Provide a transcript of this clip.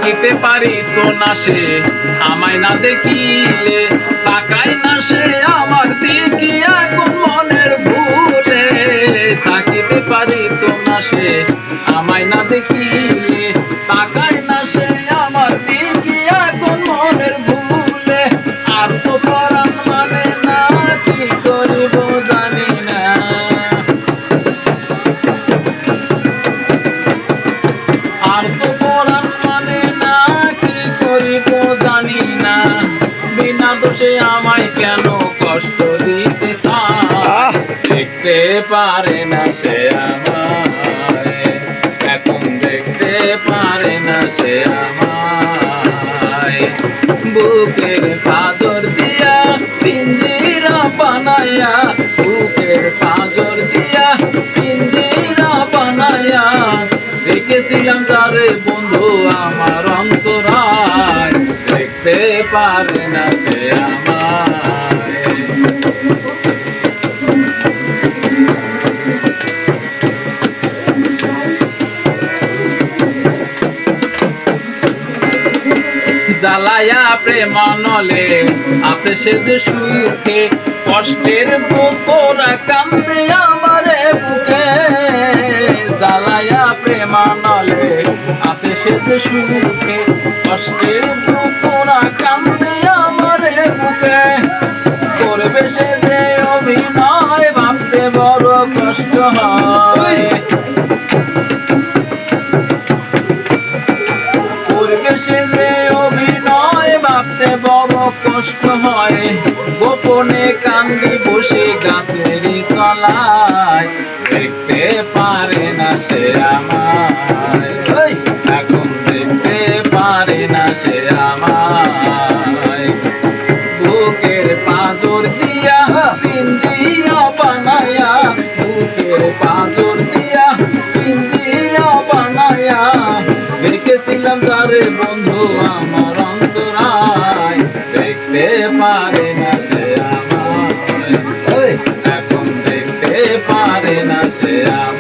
তাকিতে পারি তো না সে আমায় না দেখিলে, তাকাই না সে আমার দিকে এখন মনের ভুলে। তাকিতে পারি তো না সে আমায় না দেখিলে, তাকাই না সে আমার দিকে এখন মনের ভুলে। আর তো পরাণ মানে না, কি করিব জানি না। আর তো পরাণ মানে না, কি করিব জানি না। বিনা দোষে আমায় কেন কষ্ট দিতে চায়, দেখতে পারে না সে আমায়, এখন দেখতে পারে না সে আমায়। বুকের পাঁজর দিয়া পিঞ্জিরা বানাইয়া, বুকের পাঁজর দিয়া পিঞ্জিরা বানাইয়া, রেখেছিলাম তারে বন্ধু আমার অন্তরায়, দেখতে পারে না সে আমায়। জ্বালায়া প্রেমানলে আছে সে যে সুখে, কষ্টের গোপরা কান্দে আমারে বুকে। জ্বালায়া প্রেমানলে আছে সে যে সুখে, কষ্টের গোপরা কান্দে আমারে বুকে। করবে সে যে অভিনয় ভাবতে বড় কষ্ট হয়, করবে সে যে অভিনয় ভাবতে বড় কষ্ট হয়। গোপনে কান্দি বসে গাছের তলায়, দেখতে পারে না সে আমায়, এখন দেখতে পারে না সে আমায়। বুকের পাঁজর দিয়া পিঞ্জিরা বানায়া, বুকের পাঁজর দিয়া পিঞ্জিরা বানায়া, রেখেছিলাম তারে বন্ধু আমার অন্তরায়, দেখতে পারে না সে আমায়, এখন দেখতে পারে না সে আমায়।